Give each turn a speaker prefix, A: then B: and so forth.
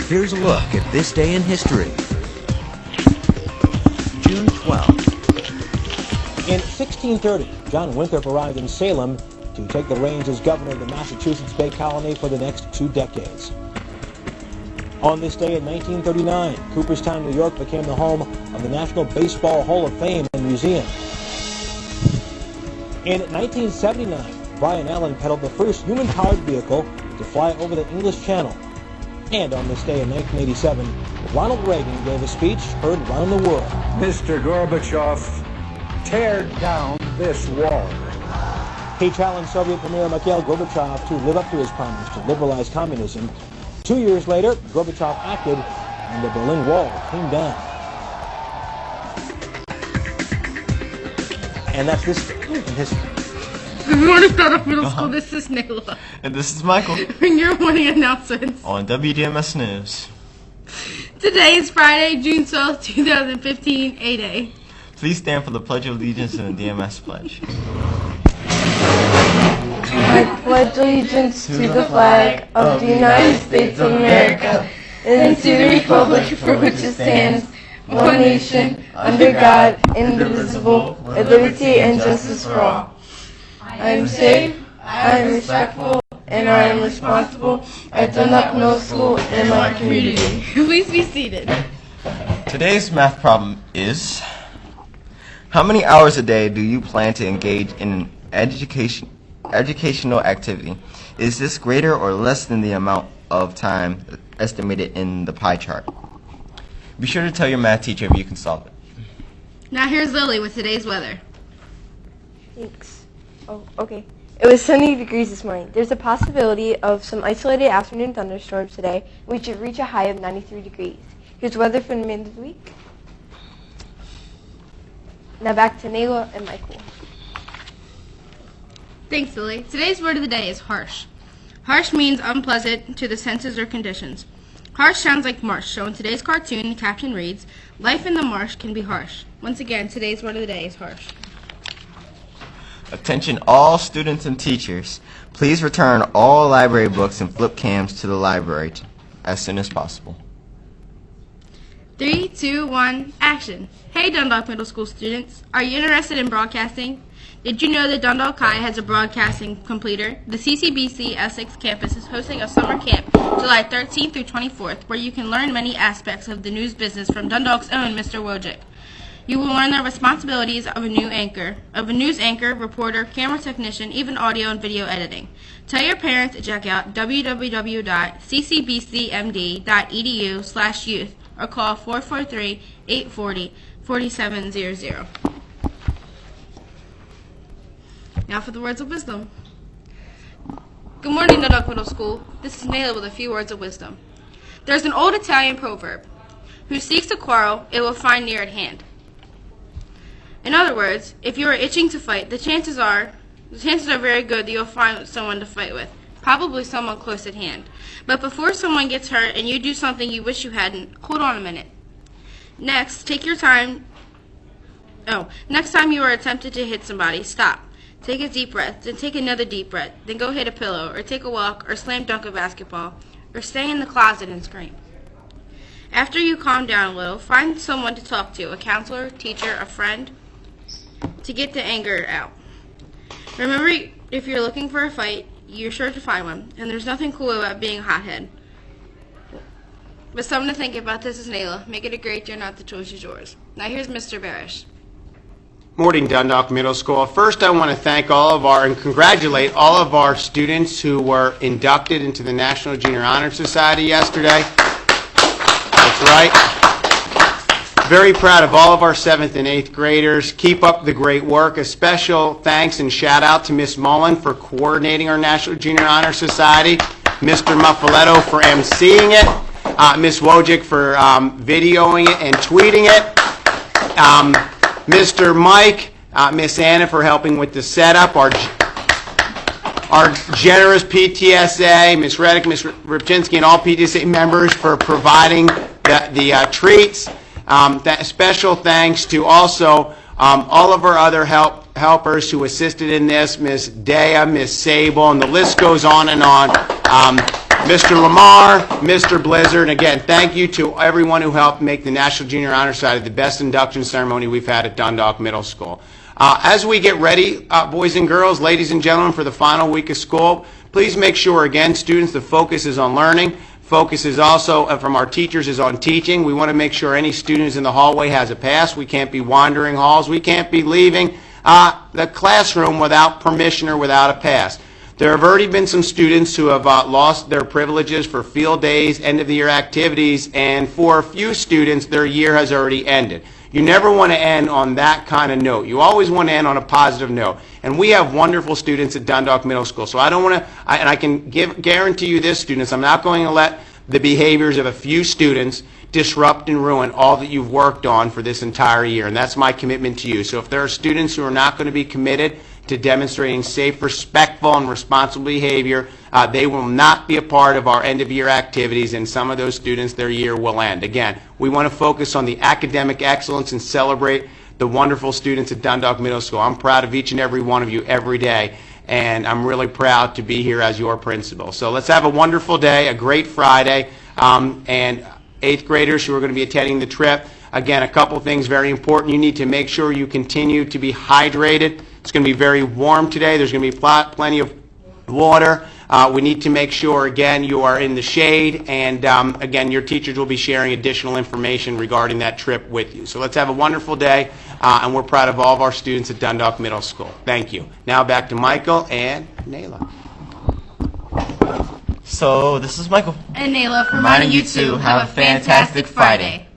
A: Here's a look at this day in history. June 12th.
B: In 1630, John Winthrop arrived in Salem to take the reins as governor of the Massachusetts Bay Colony for the next 2 decades. On this day in 1939, Cooperstown, New York became the home of the National Baseball Hall of Fame and Museum. In 1979, Brian Allen pedaled the first human-powered vehicle to fly over the English Channel. And on this day in 1987, Ronald Reagan gave a speech heard around the world.
C: Mr. Gorbachev, tear down this wall.
B: He challenged Soviet Premier Mikhail Gorbachev to live up to his promise to liberalize communism. 2 years later, Gorbachev acted, and the Berlin Wall came down. And that's this day in history.
D: Good morning, Dundalk Middle School. This is Nayla.
E: And this is Michael.
D: Bring your morning announcements
E: on WDMS News.
D: Today is Friday, June 12th, 2015, 8A.
E: Please stand for the Pledge of Allegiance and the DMS Pledge.
F: I pledge allegiance to the flag of the United States of America and to the republic for which it stands, one nation, under God, indivisible, with liberty and justice for all. I am safe, I am respectful, and I am responsible at Dundalk Middle School and my community.
D: Please be seated.
E: Today's math problem is: how many hours a day do you plan to engage in an educational activity? Is this greater or less than the amount of time estimated in the pie chart? Be sure to tell your math teacher if you can solve it.
D: Now here's Lily with today's weather.
F: Thanks. Oh, okay. It was 70 degrees this morning. There's a possibility of some isolated afternoon thunderstorms today. We should reach a high of 93 degrees. Here's weather for the remainder of the week. Now back to Nayla and Michael.
D: Thanks, Lily. Today's word of the day is harsh. Harsh means unpleasant to the senses or conditions. Harsh sounds like marsh, so in today's cartoon, the caption reads, "Life in the marsh can be harsh." Once again, today's word of the day is harsh.
E: Attention all students and teachers. Please return all library books and flip cams to the library as soon as possible.
D: 3, 2, 1, action. Hey Dundalk Middle School students, are you interested in broadcasting? Did you know that Dundalk High has a broadcasting completer? The CCBC Essex campus is hosting a summer camp July 13th through 24th where you can learn many aspects of the news business from Dundalk's own Mr. Wojcik. You will learn the responsibilities of a news anchor, reporter, camera technician, even audio and video editing. Tell your parents to check out www.ccbcmd.edu/youth or call 443-840-4700. Now for the words of wisdom. Good morning, Dundalk Middle School. This is Nayla with a few words of wisdom. There's an old Italian proverb: who seeks a quarrel, it will find near at hand. In other words, if you are itching to fight, the chances are very good that you'll find someone to fight with, probably someone close at hand. But before someone gets hurt and you do something you wish you hadn't, hold on a minute. Next time you are tempted to hit somebody, stop. Take a deep breath, then take another deep breath, then go hit a pillow, or take a walk, or slam dunk a basketball, or stay in the closet and scream. After you calm down a little, find someone to talk to, a counselor, teacher, a friend, to get the anger out. Remember, if you're looking for a fight, you're sure to find one, and there's nothing cool about being a hothead. But something to think about. This is Nayla. Make it a great year, not the choice is yours. Now here's Mr. Barish.
G: Morning, Dundalk Middle School. First, I want to thank and congratulate all of our students who were inducted into the National Junior Honor Society yesterday. That's right. Very proud of all of our 7th and 8th graders. Keep up the great work. A special thanks and shout out to Miss Mullen for coordinating our National Junior Honor Society, Mr. Muffaletto for emceeing it, Miss Wojcik for videoing it and tweeting it, Mr. Mike, Miss Anna for helping with the setup, our generous PTSA, Miss Reddick, Miss Ripchinsky, and all PTSA members for providing the treats. Special thanks to also all of our other helpers who assisted in this, Miss Dea, Miss Sable, and the list goes on and on. Mr. Lamar, Mr. Blizzard. And again, thank you to everyone who helped make the National Junior Honor Society the best induction ceremony we've had at Dundalk Middle School. As we get ready, boys and girls, ladies and gentlemen, for the final week of school, please make sure, again, students, the focus is on learning. Focus is also, from our teachers, is on teaching. We want to make sure any student who's in the hallway has a pass. We can't be wandering halls. We can't be leaving the classroom without permission or without a pass. There have already been some students who have lost their privileges for field days, end-of-the-year activities, and for a few students, their year has already ended. You never want to end on that kind of note. You always want to end on a positive note. And we have wonderful students at Dundalk Middle School. So I don't want to, and I can guarantee you this, students, I'm not going to let the behaviors of a few students disrupt and ruin all that you've worked on for this entire year. And that's my commitment to you. So if there are students who are not going to be committed to demonstrating safe, respectful, and responsible behavior, they will not be a part of our end-of-year activities, and some of those students, their year will end. Again, we want to focus on the academic excellence and celebrate the wonderful students at Dundalk Middle School. I'm proud of each and every one of you every day, and I'm really proud to be here as your principal. So let's have a wonderful day, a great Friday, and 8th graders who are going to be attending the trip. Again, a couple things very important. You need to make sure you continue to be hydrated. It's going to be very warm today. There's going to be plenty of water. We need to make sure, again, you are in the shade, and again, your teachers will be sharing additional information regarding that trip with you. So let's have a wonderful day, and we're proud of all of our students at Dundalk Middle School. Thank you. Now back to Michael and Nayla.
E: So this is Michael.
D: And Nayla,
E: Reminding you to have a fantastic Friday.